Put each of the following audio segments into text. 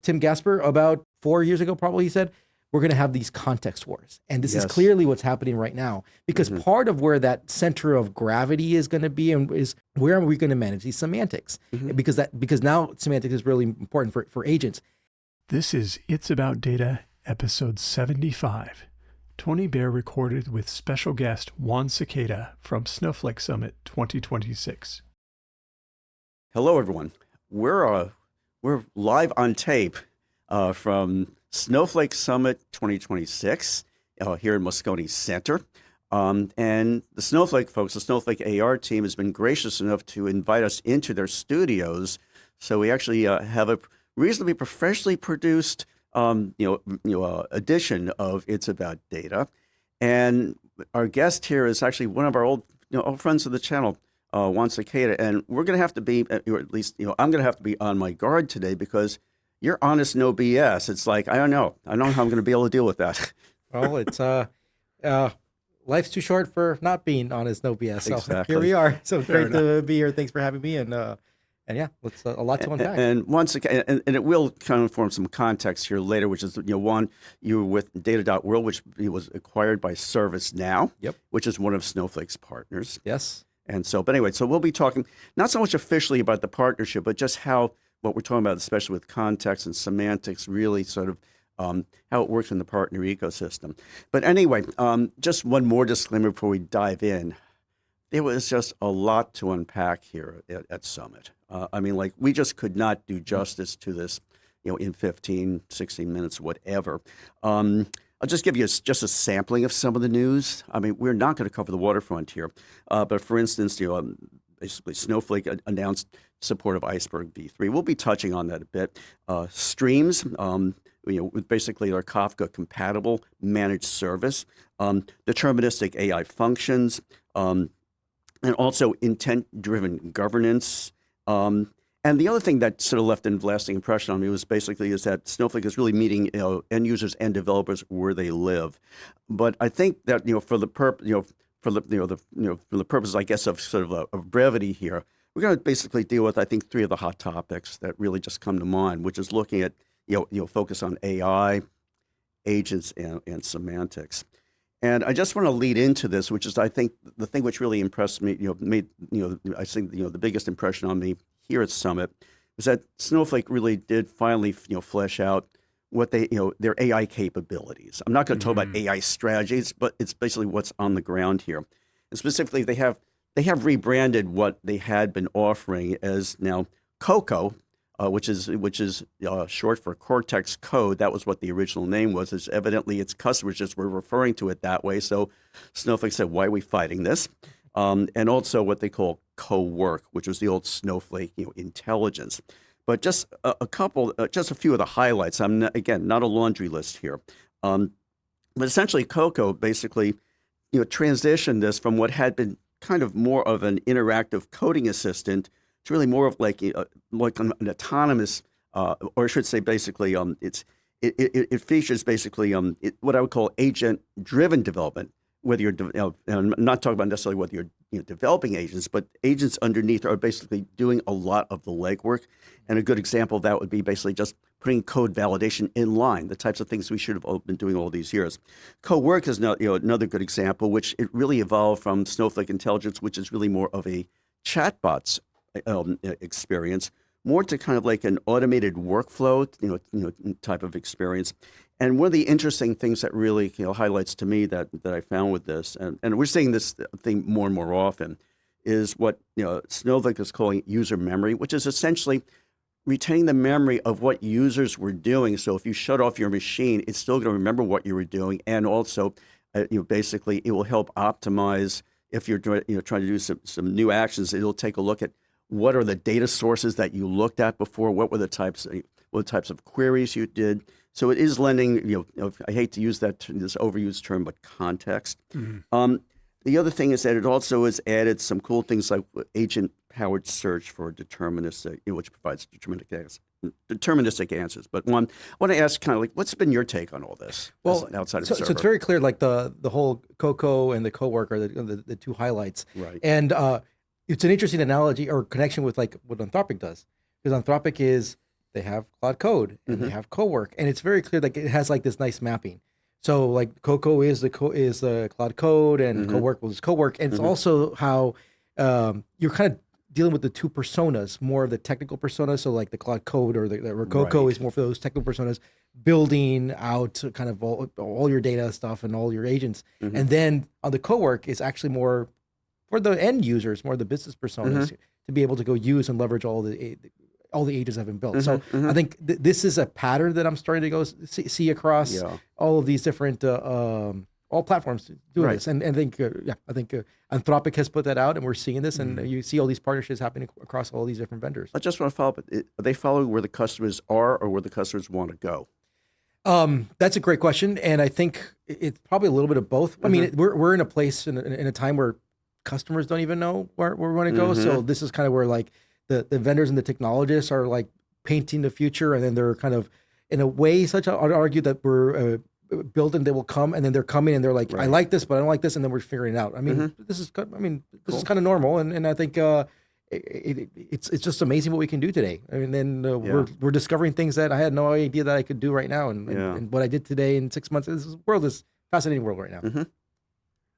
Tim Gasper about 4 years ago, probably he said, we're going to have these context wars. And this is Yes. clearly what's happening right now, because part of where that center of gravity is going to be and is where are we going to manage these semantics? Because now semantics is really important for agents. This is It's About Data, episode 75. Tony Baer recorded with special guest Juan Sequeda from Snowflake Summit 2026. Hello, everyone. We're live on tape from Snowflake Summit 2026 here in Moscone Center. And the Snowflake folks, the Snowflake AR team, has been gracious enough to invite us into their studios. So we actually have a reasonably professionally produced edition of It's About Data. And our guest here is actually one of our old friends of the channel, Juan Sequeda. And we're going to have to be, or at least, I'm going to have to be on my guard today because you're honest, no BS. It's like, I don't know how I'm going to be able to deal with that. Well, it's life's too short for not being honest, no BS. So Exactly. here we are. So great to be here. Thanks for having me. And yeah, it's a lot to unpack. And once again, and it will kind of form some context here later, which is, Juan, you were with Data.World, which was acquired by ServiceNow, which is one of Snowflake's partners. Yes. And so, but anyway, so we'll be talking not so much officially about the partnership, but just how what we're talking about, especially with context and semantics, really sort of how it works in the partner ecosystem. But anyway, just one more disclaimer before we dive in. There was just a lot to unpack here at Summit. I mean, like, we just could not do justice to this, in 15, 16 minutes, whatever. I'll just give you just a sampling of some of the news. I mean, we're not going to cover the waterfront here. But for instance, basically Snowflake announced support of Iceberg v3. We'll be touching on that a bit. Streams, with basically our Kafka compatible managed service, deterministic AI functions, and also intent-driven governance. And the other thing that sort of left a lasting impression on me was basically is that Snowflake is really meeting end users and developers where they live. But I think that for the purpose, I guess, of sort of brevity here, we're going to basically deal with, I think, three of the hot topics that really just come to mind, which is looking at focus on AI, agents, and semantics. And I just want to lead into this, which is, I think, the thing which really impressed me, I think, the biggest impression on me here at Summit was that Snowflake really did finally, flesh out what their AI capabilities. I'm not going to talk about AI strategies, but it's basically what's on the ground here. And specifically, they have rebranded what they had been offering as now CoCo, which is short for Cortex Code. That was what the original name was. It's evidently its customers just were referring to it that way. So Snowflake said, why are we fighting this? And also what they call CoWork, which was the old Snowflake intelligence. But just just a few of the highlights. I'm not a laundry list here. But essentially, CoCo basically transitioned this from what had been kind of more of an interactive coding assistant to really more of like an autonomous, or I should say, basically, it features basically what I would call agent-driven development. Whether you're, I'm not talking about necessarily whether you're developing agents, but agents underneath are basically doing a lot of the legwork. And a good example of that would be basically just putting code validation in line, the types of things we should have been doing all these years. CoWork is another good example, which it really evolved from Snowflake Intelligence, which is really more of a chatbots experience, more to kind of like an automated workflow, type of experience. And one of the interesting things that really highlights to me that I found with this, and we're seeing this thing more and more often, is what Snowflake is calling user memory, which is essentially retaining the memory of what users were doing. So if you shut off your machine, it's still going to remember what you were doing, and also, basically, it will help optimize if you're trying to do some new actions. It'll take a look at what are the data sources that you looked at before, what were the types of queries you did. So it is lending, I hate to use this overused term, but context. The other thing is that it also has added some cool things like agent-powered search for deterministic, which provides deterministic answers. But one, I want to ask kind of like, what's been your take on all this? Well, outside of the server? So it's very clear, like the whole CoCo and the CoWork are the two highlights. Right. And it's an interesting analogy or connection with like what Anthropic does, because Anthropic is they have Cloud Code, and they have CoWork, and it's very clear like it has like this nice mapping. So like CoCo is the Cloud Code, and CoWork was CoWork, and it's also how you're kind of dealing with the two personas, more of the technical persona. So like the Cloud Code or the CoCo is more for those technical personas, building out kind of all your data stuff and all your agents. And then on the CoWork is actually more for the end users, more the business personas to be able to go use and leverage all the agents that have been built. So I think this is a pattern that I'm starting to go see across all of these different all platforms doing this. And I think Anthropic has put that out, and we're seeing this, and you see all these partnerships happening across all these different vendors. I just want to follow up. Are they following where the customers are or where the customers want to go? That's a great question, and I think it's probably a little bit of both. I mean, we're in a place in a time where customers don't even know where we want to go. So this is kind of where like the vendors and the technologists are like painting the future, and then they're kind of in a way I'd argue that we're building, they will come, and then they're coming and they're like, I like this, but I don't like this, and then we're figuring it out. I mean, this is kind of normal, and I think it's just amazing what we can do today. I mean, then we're discovering things that I had no idea that I could do right now, and what I did today in 6 months. This world is a fascinating world right now.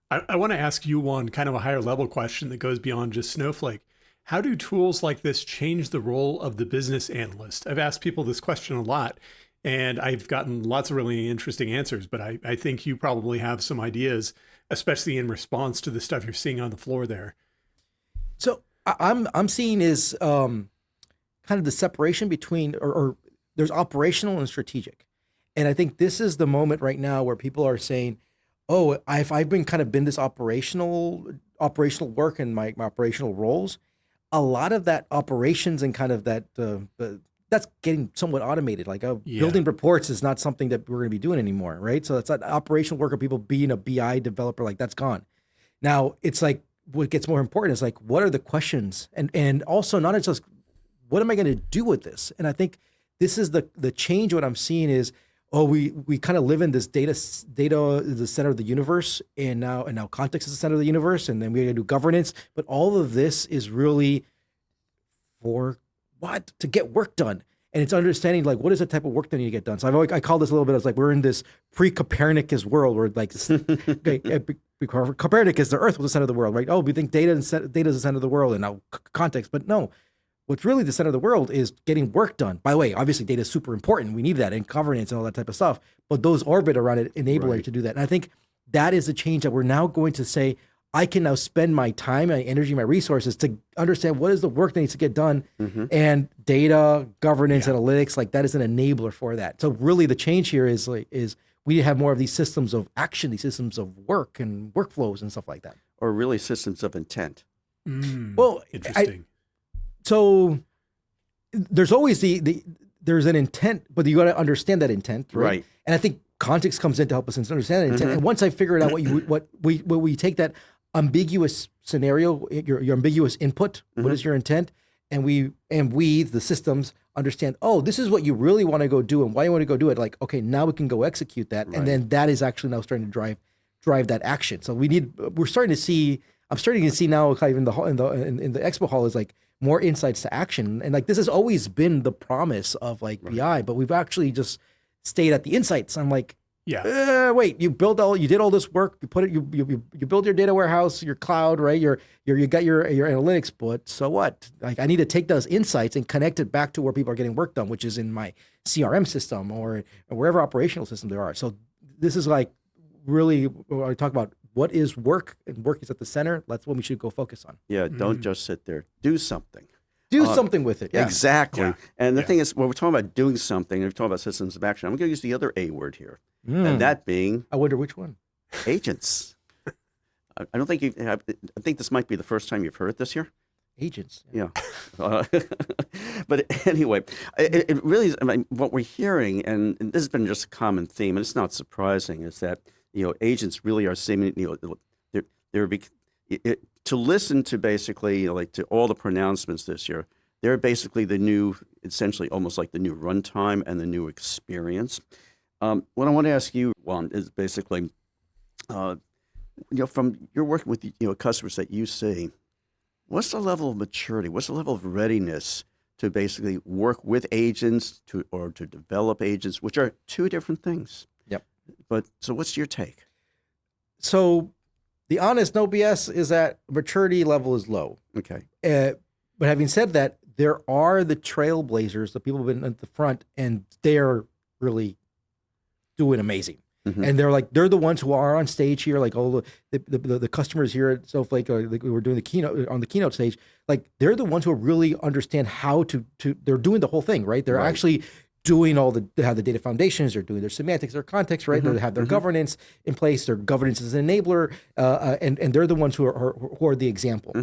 I want to ask you one kind of a higher level question that goes beyond just Snowflake. How do tools like this change the role of the business analyst? I've asked people this question a lot, and I've gotten lots of really interesting answers, but I think you probably have some ideas, especially in response to the stuff you're seeing on the floor there. So I'm seeing is kind of the separation between, or there's operational and strategic. And I think this is the moment right now where people are saying, oh, I've been this operational work and my operational roles. A lot of that operations and kind of that that's getting somewhat automated. Like building reports is not something that we're going to be doing anymore, right? So it's that operational work of people being a BI developer, like that's gone. Now it's like what gets more important is like what are the questions, and also not just what am I going to do with this? And I think this is the change. What I'm seeing is, we kind of live in this data is the center of the universe, and now context is the center of the universe, and then we got to do governance. But all of this is really for what? To get work done. And it's understanding like what is the type of work that need to get done. So I call this a little bit as like we're in this pre-Copernicus world where like Copernicus, the Earth was the center of the world, right? Oh, we think data is the center of the world, and now context, but no. What's really the center of the world is getting work done. By the way, obviously data is super important. We need that in governance and all that type of stuff. But those orbit around it enable it to do that. And I think that is the change that we're now going to say, I can now spend my time, my energy, my resources to understand what is the work that needs to get done. And data, governance, analytics, like that is an enabler for that. So really the change here is we have more of these systems of action, these systems of work and workflows and stuff like that. Or really systems of intent. Well, interesting. So there's always there's an intent, but you got to understand that intent, right? And I think context comes in to help us understand that intent. And once I figure it out, what we take that ambiguous scenario, your ambiguous input, what is your intent, and we the systems understand. Oh, this is what you really want to go do, and why you want to go do it. Like, okay, now we can go execute that, and then that is actually now starting to drive that action. So we're starting to see. I'm starting to see now, kind of in the expo hall is like more insights to action, and like this has always been the promise of like BI, but we've actually just stayed at the insights. I'm like, wait, you did all this work, you build your data warehouse, your cloud, right? You got your analytics, but so what? Like I need to take those insights and connect it back to where people are getting work done, which is in my CRM system or wherever operational system there are. So this is like really what I talk about. What is work? And work is at the center. That's what we should go focus on. Yeah, don't just sit there. Do something. Do something with it. Yeah. Exactly. Yeah. And the thing is, when we're talking about doing something, and we're talking about systems of action, I'm going to use the other A word here, and that being... I wonder which one. Agents. I don't think I think this might be the first time you've heard this here. Agents. Yeah. But anyway, it really is, I mean, what we're hearing, and this has been just a common theme, and it's not surprising, is that agents really are seeming, to listen to basically, like to all the pronouncements this year, they're basically the new, essentially almost like the new runtime and the new experience. What I want to ask you, Juan, is basically, from you're working with customers that you see, what's the level of maturity? What's the level of readiness to basically work with agents or to develop agents, which are two different things. Yep. But so what's your take? So the honest no BS is that maturity level is low. Okay. But having said that, there are the trailblazers, the people who've been at the front, and they're really doing amazing. Mm-hmm. And they're the ones who are on stage here, like all the customers here at Snowflake, like we were doing the keynote on the keynote stage. Like they're the ones who really understand how to they're doing the whole thing, right? They're actually doing they have the data foundations, they're doing their semantics, their context, right? They have their governance in place. Their governance is an enabler, and they're the ones who are the example.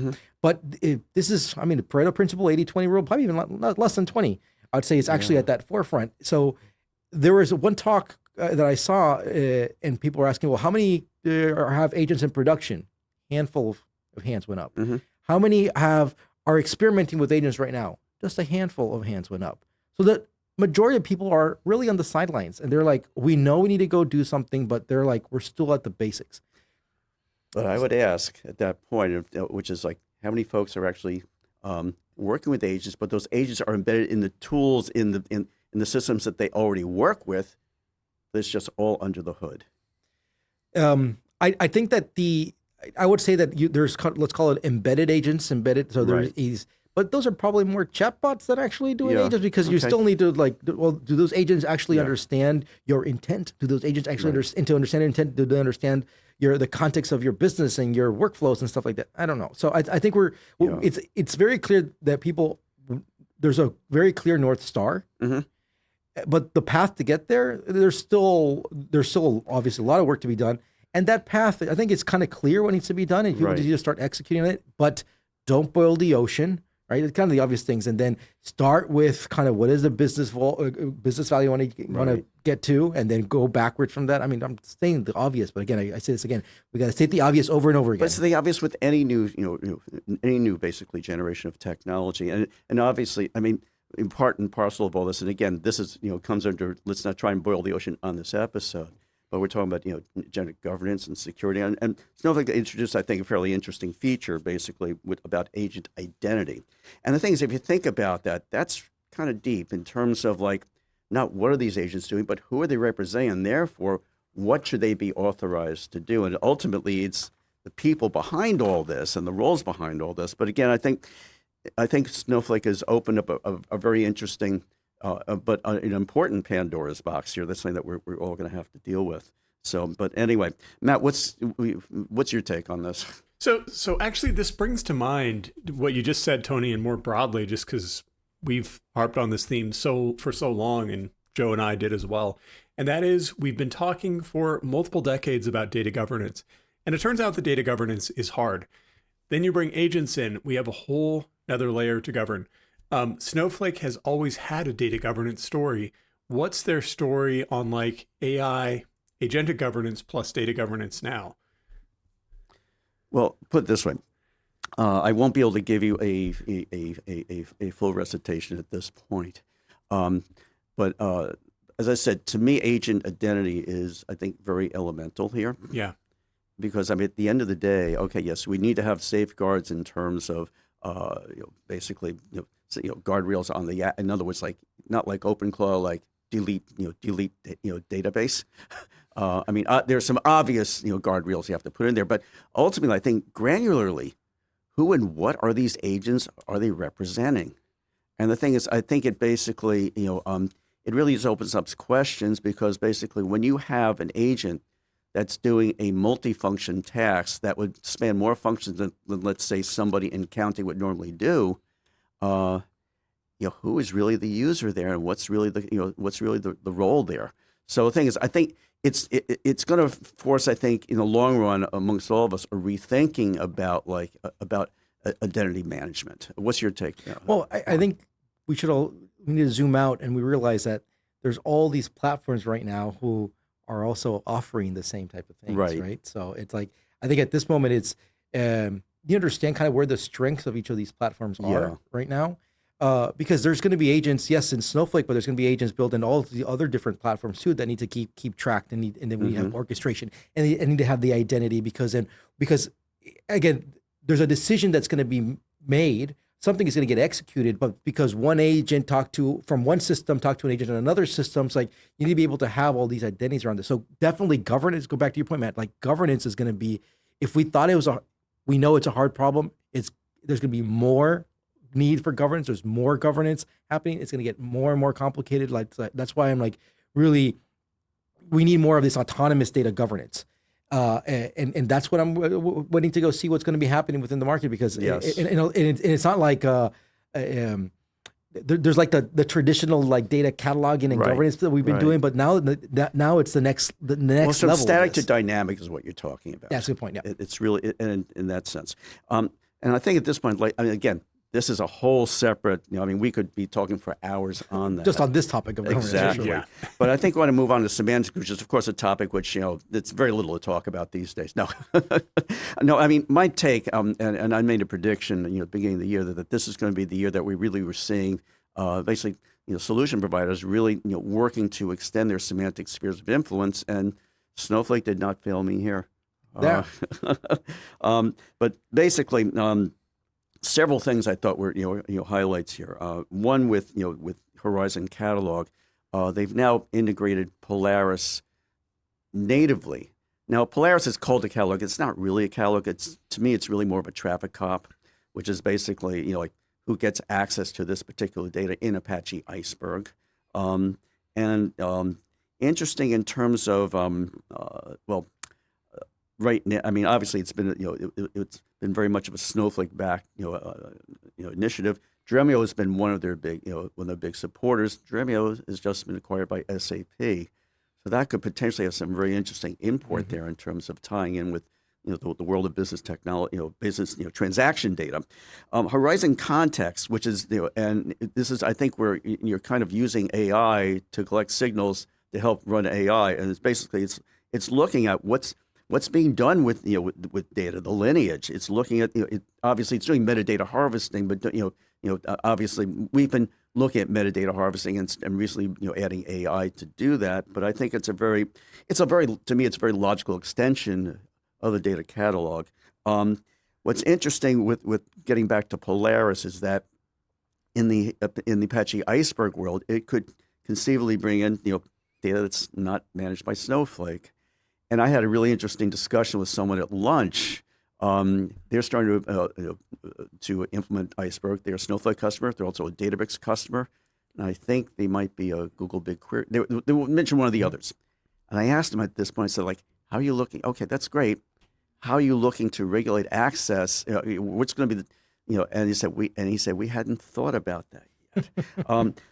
But this is, I mean, the Pareto principle, 80-20 rule, probably even less than 20. I would say it's actually at that forefront. So there was one talk that I saw, and people were asking, well, how many have agents in production? Handful of hands went up. How many are experimenting with agents right now? Just a handful of hands went up. So the majority of people are really on the sidelines, and they're like, we know we need to go do something, but they're like, we're still at the basics. But I would ask at that point, which is like, how many folks are actually working with agents, but those agents are embedded in the tools, in the systems that they already work with? It's just all under the hood. I think that I would say that there's, let's call it embedded agents, so there's but those are probably more chatbots that actually do agents, because you still need to do those agents actually understand your intent? Do those agents actually understand your intent? Do they understand the context of your business and your workflows and stuff like that? I don't know. So I think it's very clear that there's a very clear North Star. But the path to get there, there's still obviously a lot of work to be done. And that path, I think it's kind of clear what needs to be done, and people just need to start executing it. But don't boil the ocean, right? It's kind of the obvious things. And then start with kind of what is the business value you want to get to, and then go backwards from that. I mean, I'm saying the obvious, but again, I say this again, we got to state the obvious over and over again. But it's the obvious with any new, any new basically generation of technology. And obviously, I mean, in part and parcel of all this, and again, this is, comes under, let's not try and boil the ocean on this episode, but we're talking about, generative governance and security. And Snowflake introduced, I think, a fairly interesting feature, basically, about agent identity. And the thing is, if you think about that, that's kind of deep in terms of, like, not what are these agents doing, but who are they representing, and therefore, what should they be authorized to do? And ultimately, it's the people behind all this and the roles behind all this. But again, I think Snowflake has opened up a very interesting, but an important Pandora's box here. That's something that we're all going to have to deal with. So, but anyway, Matt, what's your take on this? So actually, this brings to mind what you just said, Tony, and more broadly, just because we've harped on this theme for so long, and Joe and I did as well. And that is, we've been talking for multiple decades about data governance, and it turns out the data governance is hard. Then you bring agents in, we have a whole another layer to govern. Snowflake has always had a data governance story. What's their story on like AI, agentic governance plus data governance now? Well, put it this way. I won't be able to give you a full recitation at this point. But as I said, to me, agent identity is, I think, very elemental here. Yeah. Because, I mean, at the end of the day, okay, yes, we need to have safeguards in terms of basically, guardrails on the, in other words, like not like OpenClaw, like delete database. I mean, there's some obvious, guardrails you have to put in there, but ultimately, I think granularly, who and what are these agents? Are they representing? And the thing is, I think it basically, it really just opens up questions, because basically, when you have an agent that's doing a multifunction task that would span more functions than let's say, somebody in accounting would normally do, who is really the user there, and what's really the role there? So the thing is, I think it's going to force, I think, in the long run, amongst all of us, a rethinking about identity management. What's your take? Well, I think we need to zoom out, and we realize that there's all these platforms right now who are also offering the same type of things, right? So it's like, I think at this moment, it's you understand kind of where the strengths of each of these platforms are right now, because there's going to be agents, yes, in Snowflake, but there's going to be agents built in all the other different platforms too that need to keep tracked, and then we have orchestration, and they need to have the identity, because again, there's a decision that's going to be made. something is going to get executed, but because one agent from one system talked to an agent in another system, it's like you need to be able to have all these identities around this. So definitely governance, go back to your point, Matt, like governance is going to be, if we thought we know it's a hard problem, there's going to be more need for governance. There's more governance happening. It's going to get more and more complicated. Like that's why I'm like, really, we need more of this autonomous data governance. And that's what I'm waiting to go see what's going to be happening within the market, because it's not like there's like the traditional like data cataloging and governance that we've been doing, but now it's the next level. So static to dynamic is what you're talking about. That's a good point. Yeah, it's really in that sense. And I think at this point, like again, this is a whole separate, we could be talking for hours on that. Just on this topic of governance. Exactly. Yeah. But I think I want to move on to semantics, which is, of course, a topic which, it's very little to talk about these days. No, my take, and I made a prediction, at the beginning of the year that this is going to be the year that we really were seeing basically, solution providers really, working to extend their semantic spheres of influence, and Snowflake did not fail me here. Yeah. But basically, several things I thought were highlights here. One with Horizon Catalog, they've now integrated Polaris natively. Now Polaris is called a catalog. It's not really a catalog. To me it's really more of a traffic cop, which is basically like who gets access to this particular data in Apache Iceberg. Interesting in terms of right now. Obviously it's been it's been very much of a Snowflake backed initiative. Dremio has been one of their big one of the big supporters. Dremio has just been acquired by SAP, so that could potentially have some very interesting import there in terms of tying in with the world of business technology, business transaction data. Horizon Context, which is and this is I think where you're kind of using AI to collect signals to help run AI, and it's basically it's looking at what's being done with with data, the lineage. It's looking at obviously it's doing metadata harvesting, but obviously we've been looking at metadata harvesting and recently adding AI to do that. But I think it's a very to me it's a very logical extension of the data catalog. What's interesting with getting back to Polaris is that in the Apache Iceberg world, it could conceivably bring in data that's not managed by Snowflake. And I had a really interesting discussion with someone at lunch. They're starting to implement Iceberg. They're a Snowflake customer. They're also a Databricks customer. And I think they might be a Google BigQuery. They mentioned one of the others. And I asked them at this point, I said, how are you looking? Okay, that's great. How are you looking to regulate access? What's going to be and he said, we hadn't thought about that yet.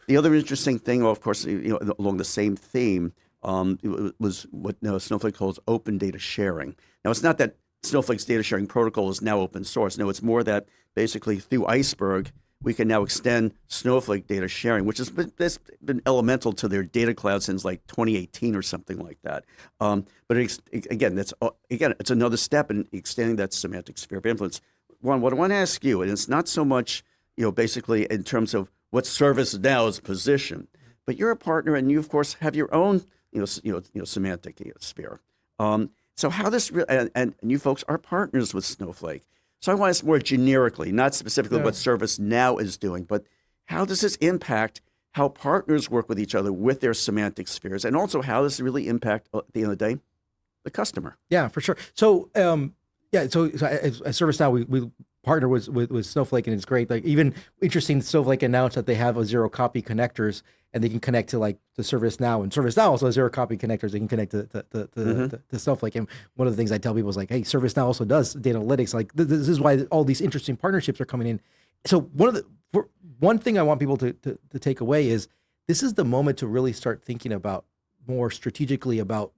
The other interesting thing, of course, along the same theme, it was what Snowflake calls open data sharing. Now, it's not that Snowflake's data sharing protocol is now open source. No, it's more that basically through Iceberg, we can now extend Snowflake data sharing, which has been elemental to their data cloud since like 2018 or something like that. But it's another step in extending that semantic sphere of influence. Juan, what I want to ask you, and it's not so much basically in terms of what ServiceNow's position, but you're a partner and you of course have your own semantic sphere. So how this and you folks are partners with Snowflake. So I want to ask more generically, not specifically what ServiceNow is doing, but how does this impact how partners work with each other with their semantic spheres, and also how does it really impact at the end of the day the customer? Yeah, for sure. So at ServiceNow we partner with Snowflake, and it's great. Like even interesting, Snowflake announced that they have a zero copy connectors, and they can connect to the ServiceNow, and ServiceNow also has zero copy connectors. They can connect to Snowflake. And one of the things I tell people is like, hey, ServiceNow also does data analytics. Like this is why all these interesting partnerships are coming in. So one thing I want people to take away is this is the moment to really start thinking about more strategically about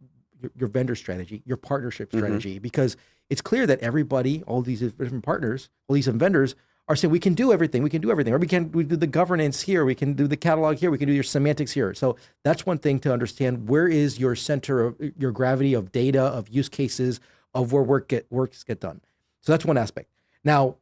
your vendor strategy, your partnership strategy, because it's clear that everybody, all these different partners, all these vendors are saying we can do everything, or we do the governance here, we can do the catalog here, we can do your semantics here. So that's one thing to understand. Where is your center of your gravity of data, of use cases, of where works get done? So that's one aspect. Now,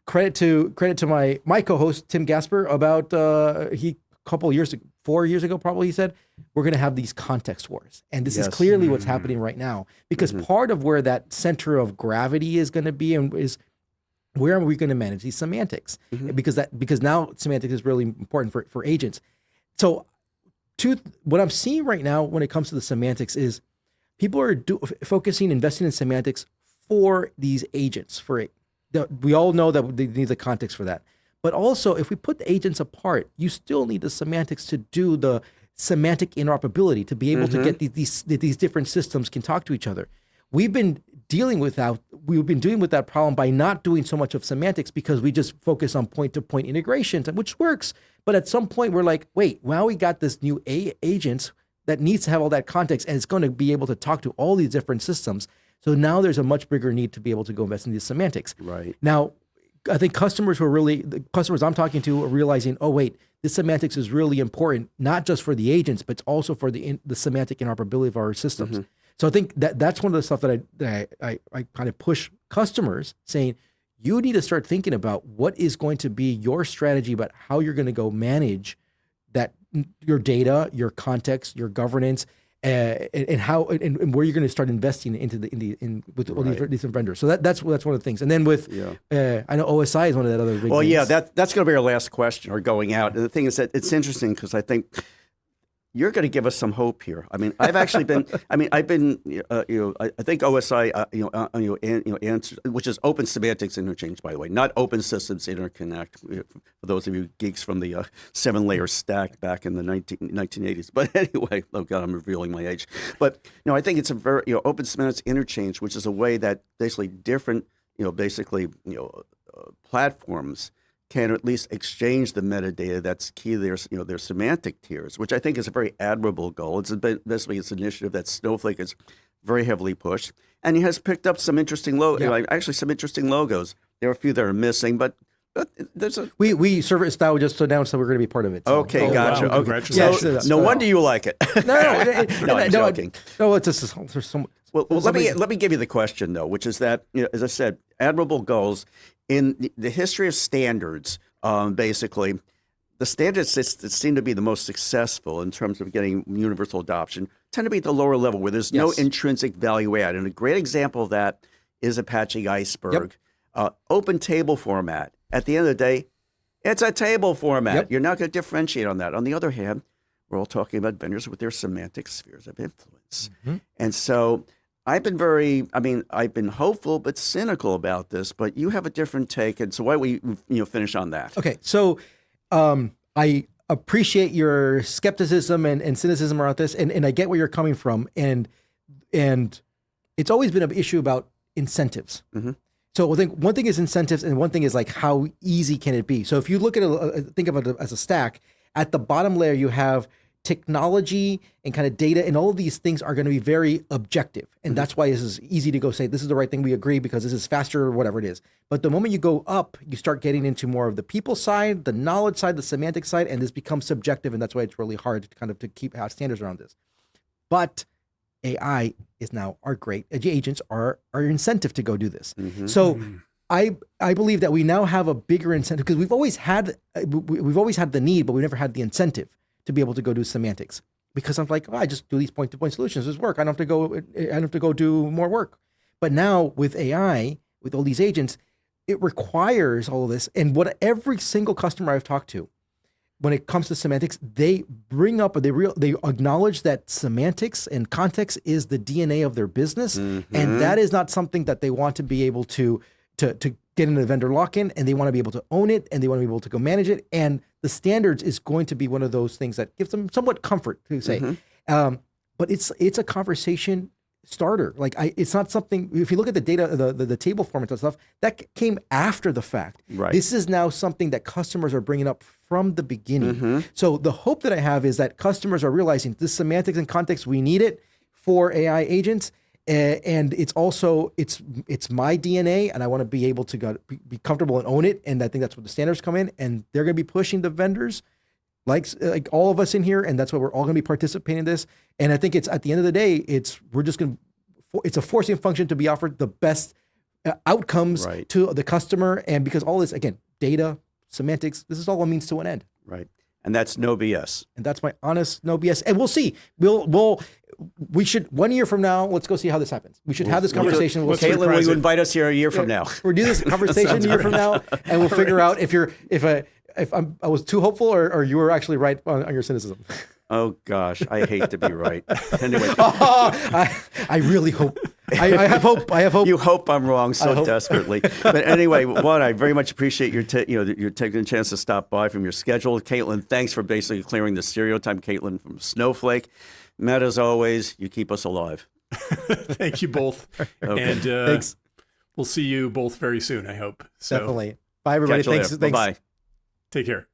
credit to my co-host Tim Gasper about a couple years ago, 4 years ago probably, he said we're going to have these context wars, and this is clearly what's happening right now, because part of where that center of gravity is going to be and is where are we going to manage these semantics? Because now semantics is really important for agents. So what I'm seeing right now when it comes to the semantics is people are investing in semantics for these agents. We all know that they need the context for that. But also, if we put the agents apart, you still need the semantics to do the semantic interoperability, to be able to get these different systems can talk to each other. We've been dealing with that problem by not doing so much of semantics because we just focus on point-to-point integrations, which works. But at some point, we're like, wait, now we got this new agents that needs to have all that context, and it's going to be able to talk to all these different systems. So now there's a much bigger need to be able to go invest in these semantics. Right. Now, I think the customers I'm talking to are realizing, oh, wait, this semantics is really important, not just for the agents, but also for the semantic interoperability of our systems. So I think that's one of the stuff that I kind of push customers, saying you need to start thinking about what is going to be your strategy about how you're going to go manage that, your data, your context, your governance, and how and where you're going to start investing with all these different vendors. So that's one of the things. And then with I know OSI is one of that other big things. Yeah, that's going to be our last question or going out. And the thing is that it's interesting because I think you're going to give us some hope here. I mean, I've actually been. I think OSI, answers, which is Open Semantics Interchange, by the way, not Open Systems Interconnect. For those of you geeks from the 7-layer stack back in the 1980s. But anyway, oh God, I'm revealing my age. But I think it's a very Open Semantics Interchange, which is a way that basically different platforms can at least exchange the metadata that's key to their semantic tiers, which I think is a very admirable goal. It's basically an initiative that Snowflake has very heavily pushed, and he has picked up some interesting some interesting logos. There are a few that are missing, but there's a we Service Now just announced that we're going to be part of it. So. Okay, gotcha. Wow, congratulations. No wonder you like it. No, I'm joking. No, it's just there's so much. Well, let me give you the question though, which is that as I said, admirable goals. In the history of standards, basically, the standards that seem to be the most successful in terms of getting universal adoption tend to be at the lower level where there's no intrinsic value add. And a great example of that is Apache Iceberg. Open table format. At the end of the day, it's a table format. You're not going to differentiate on that. On the other hand, we're all talking about vendors with their semantic spheres of influence. And so I've been hopeful but cynical about this, but you have a different take. And so why don't we finish on that? Okay. So I appreciate your skepticism and cynicism around this, and I get where you're coming from. And it's always been an issue about incentives. So I think one thing is incentives, and one thing is like how easy can it be. So if you look at think of it as a stack, at the bottom layer you have technology and kind of data, and all of these things are going to be very objective. And that's why this is easy to go say, this is the right thing, we agree, because this is faster or whatever it is. But the moment you go up, you start getting into more of the people side, the knowledge side, the semantic side, and this becomes subjective. And that's why it's really hard to keep standards around this. But AI is now our great agents are our incentive to go do this. So I believe that we now have a bigger incentive because we've always had the need, but we never had the incentive to be able to go do semantics, because I'm like, I just do these point-to-point solutions. This work. I don't have to go do more work. But now with AI, with all these agents, it requires all of this. And what every single customer I've talked to, when it comes to semantics, they bring up, they acknowledge that semantics and context is the DNA of their business, and that is not something that they want to be able to get into vendor lock-in, and they want to be able to own it, and they want to be able to go manage it. And the standards is going to be one of those things that gives them somewhat comfort to say. But it's a conversation starter. Like it's not something. If you look at the data, the table formats and stuff, that came after the fact. Right. This is now something that customers are bringing up from the beginning. So the hope that I have is that customers are realizing this semantics and context, we need it for AI agents. And it's also it's my DNA, and I want to be able to be comfortable and own it. And I think that's where the standards come in, and they're going to be pushing the vendors, like all of us in here, and that's why we're all going to be participating in this. And I think it's at the end of the day, it's a forcing function to be offered the best outcomes to the customer, and because all this again, data, semantics, this is all a means to an end. Right. And that's no BS. And that's my honest no BS. And we'll see. we should 1 year from now. Let's go see how this happens. We should have this conversation. We'll Caitlin, will surprise you it. invite us here a year from now? We'll do this conversation a year from now, and we'll figure out if I was too hopeful or you were actually right on your cynicism. Oh gosh, I hate to be right. Anyway, I really hope. I have hope. I have hope. you hope I'm wrong so desperately. But anyway, Juan, I very much appreciate your you're taking a chance to stop by from your schedule. Caitlin, thanks for basically clearing the stereotype. Caitlin from Snowflake. Matt, as always, you keep us alive. Thank you both. Okay. And Thanks. we'll see you both very soon, I hope. So Definitely. Bye, everybody. Catch you Thanks. later. Bye-bye. take care.